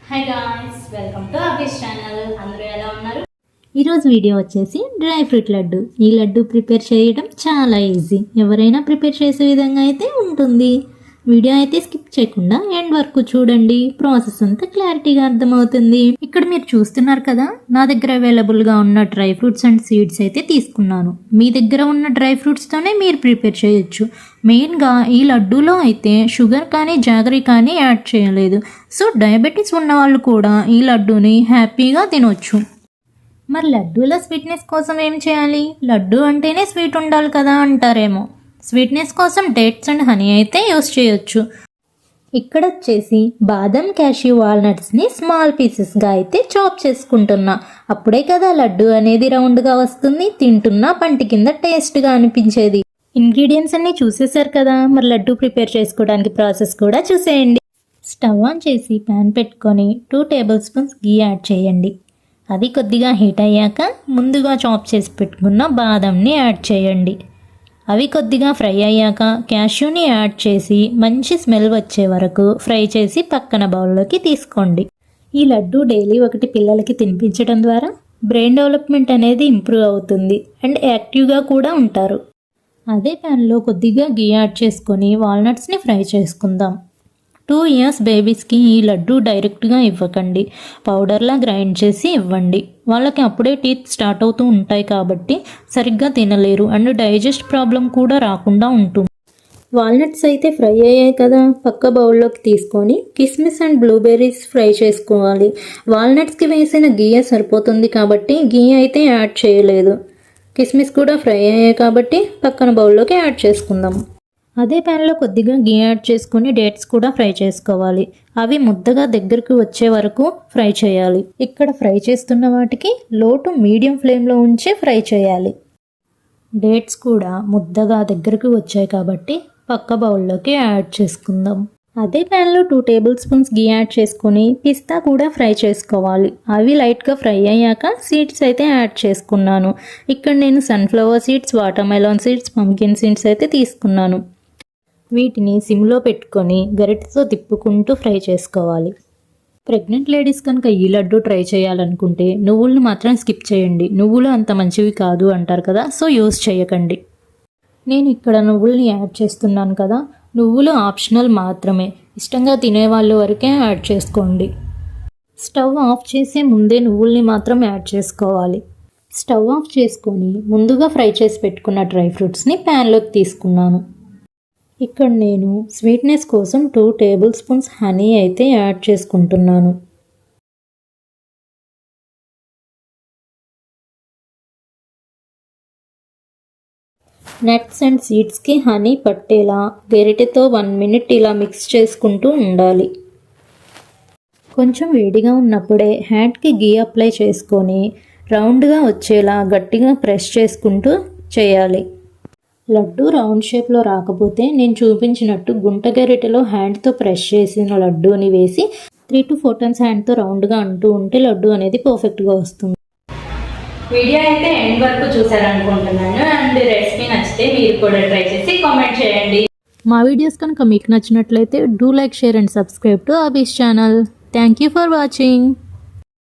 Hi guys, welcome to Abi's channel. అందరూ ఎలా ఉన్నారు? ఈరోజు వీడియో వచ్చేసి డ్రై ఫ్రూట్ లడ్డు. ఈ లడ్డు ప్రిపేర్ చేయడం చాలా ఈజీ. ఎవరైనా ప్రిపేర్ చేసే విధంగా అయితే ఉంటుంది. వీడియో అయితే స్కిప్ చేయకుండా ఎండ్ వరకు చూడండి. ప్రాసెస్ అంతా క్లారిటీగా అర్థమవుతుంది. ఇక్కడ మీరు చూస్తున్నారు కదా, నా దగ్గర అవైలబుల్గా ఉన్న డ్రై ఫ్రూట్స్ అండ్ సీడ్స్ అయితే తీసుకున్నాను. మీ దగ్గర ఉన్న డ్రై ఫ్రూట్స్తోనే మీరు ప్రిపేర్ చేయొచ్చు. మెయిన్గా ఈ లడ్డూలో అయితే షుగర్ కానీ జాగరీ కానీ యాడ్ చేయలేదు. సో డయాబెటీస్ ఉన్న వాళ్ళు కూడా ఈ లడ్డూని హ్యాపీగా తినొచ్చు. మరి లడ్డూలో స్వీట్నెస్ కోసం ఏం చేయాలి? లడ్డు అంటేనే స్వీట్ ఉండాలి కదా అంటారేమో. స్వీట్నెస్ కోసం డేట్స్ అండ్ హనీ అయితే యూస్ చేయొచ్చు. ఇక్కడ వచ్చేసి బాదం, క్యాష్యూ, వాల్నట్స్ని స్మాల్ పీసెస్గా అయితే చాప్ చేసుకుంటున్నా. అప్పుడే కదా లడ్డు అనేది రౌండ్గా వస్తుంది, తింటున్నా పంటి కింద టేస్ట్గా అనిపించేది. ఇంగ్రీడియంట్స్ అన్నీ చూసేశారు కదా, మరి లడ్డు ప్రిపేర్ చేసుకోవడానికి ప్రాసెస్ కూడా చూసేయండి. స్టవ్ ఆన్ చేసి ప్యాన్ పెట్టుకొని 2 టేబుల్ స్పూన్స్ గీ యాడ్ చేయండి. అది కొద్దిగా హీట్ అయ్యాక ముందుగా చాప్ చేసి పెట్టుకున్న బాదంని యాడ్ చేయండి. అవి కొద్దిగా ఫ్రై అయ్యాక క్యాష్యూని యాడ్ చేసి మంచి స్మెల్ వచ్చే వరకు ఫ్రై చేసి పక్కన బౌల్లోకి తీసుకోండి. ఈ లడ్డు డైలీ ఒకటి పిల్లలకి తినిపించడం ద్వారా బ్రెయిన్ డెవలప్మెంట్ అనేది ఇంప్రూవ్ అవుతుంది అండ్ యాక్టివ్గా కూడా ఉంటారు. అదే ప్యాన్లో కొద్దిగా గీ యాడ్ చేసుకొని వాల్నట్స్ని ఫ్రై చేసుకుందాం. 2 ఇయర్స్ బేబీస్కి ఈ లడ్డు డైరెక్ట్గా ఇవ్వకండి, పౌడర్లా గ్రైండ్ చేసి ఇవ్వండి. వాళ్ళకి అప్పుడే టీత్ స్టార్ట్ అవుతూ ఉంటాయి కాబట్టి సరిగ్గా తినలేరు అండ్ డైజెస్ట్ ప్రాబ్లం కూడా రాకుండా ఉంటుంది. వాల్నట్స్ అయితే ఫ్రై అయ్యాయి కదా, పక్క బౌల్లోకి తీసుకొని కిస్మిస్ అండ్ బ్లూబెర్రీస్ ఫ్రై చేసుకోవాలి. వాల్నట్స్కి వేసిన గీ సరిపోతుంది కాబట్టి గీ అయితే యాడ్ చేయలేదు. కిస్మిస్ కూడా ఫ్రై అయ్యాయి కాబట్టి పక్కన బౌల్లోకి యాడ్ చేసుకుందాం. అదే ప్యాన్లో కొద్దిగా గీ యాడ్ చేసుకుని డేట్స్ కూడా ఫ్రై చేసుకోవాలి. అవి ముద్దగా దగ్గరికి వచ్చే వరకు ఫ్రై చేయాలి. ఇక్కడ ఫ్రై చేస్తున్న వాటికి లో టు మీడియం ఫ్లేమ్లో ఉంచి ఫ్రై చేయాలి. డేట్స్ కూడా ముద్దగా దగ్గరికి వచ్చాయి కాబట్టి పక్క బౌల్లోకి యాడ్ చేసుకుందాం. అదే ప్యాన్లో 2 టేబుల్ స్పూన్స్ గీ యాడ్ చేసుకొని పిస్తా కూడా ఫ్రై చేసుకోవాలి. అవి లైట్గా ఫ్రై అయ్యాక సీడ్స్ అయితే యాడ్ చేసుకున్నాను. ఇక్కడ నేను sunflower seeds, watermelon seeds, pumpkin seeds అయితే తీసుకున్నాను. వీటిని సిమ్లో పెట్టుకొని గరిటెతో తిప్పుకుంటూ ఫ్రై చేసుకోవాలి. ప్రెగ్నెంట్ లేడీస్ కనుక ఈ లడ్డు ట్రై చేయాలనుకుంటే నువ్వులను మాత్రం స్కిప్ చేయండి. నువ్వులు అంత మంచివి కాదు అంటారు కదా, సో యూస్ చేయకండి. నేను ఇక్కడ నువ్వుల్ని యాడ్ చేస్తున్నాను కదా, నువ్వులు ఆప్షనల్ మాత్రమే. ఇష్టంగా తినేవాళ్ళు వరకే యాడ్ చేసుకోండి. స్టవ్ ఆఫ్ చేసే ముందే నువ్వుల్ని మాత్రం యాడ్ చేసుకోవాలి. స్టవ్ ఆఫ్ చేసుకొని ముందుగా ఫ్రై చేసి పెట్టుకున్న డ్రై ఫ్రూట్స్ని ప్యాన్లోకి తీసుకున్నాను. ఇక్కడ నేను స్వీట్నెస్ కోసం 2 టేబుల్ స్పూన్స్ హనీ అయితే యాడ్ చేసుకుంటున్నాను. నట్స్ అండ్ సీడ్స్కి హనీ పట్టేలా గరిటెతో 1 మినిట్ ఇలా మిక్స్ చేసుకుంటూ ఉండాలి. కొంచెం వేడిగా ఉన్నప్పుడే హ్యాండ్కి గీ అప్లై చేసుకొని రౌండ్గా వచ్చేలా గట్టిగా ప్రెస్ చేసుకుంటూ చేయాలి. లడ్డు రౌండ్ షేప్లో రాకపోతే నేను చూపించినట్టు గుంట గరిటెలో హ్యాండ్తో ప్రెస్ చేసిన లడ్డూని వేసి 3 to 4 టైమ్స్ హ్యాండ్తో రౌండ్గా అంటూ ఉంటే లడ్డు అనేది పర్ఫెక్ట్గా వస్తుంది. వీడియో అయితే ఎండ్ వరకు చూసారనుకుంటున్నాను అండ్ రెసిపీ నచ్చితే మీరు కూడా ట్రై చేసి కామెంట్ చేయండి. మా వీడియోస్ కనుక మీకు నచ్చినట్లయితే do like, share and subscribe to Abi's channel. Thank you for watching.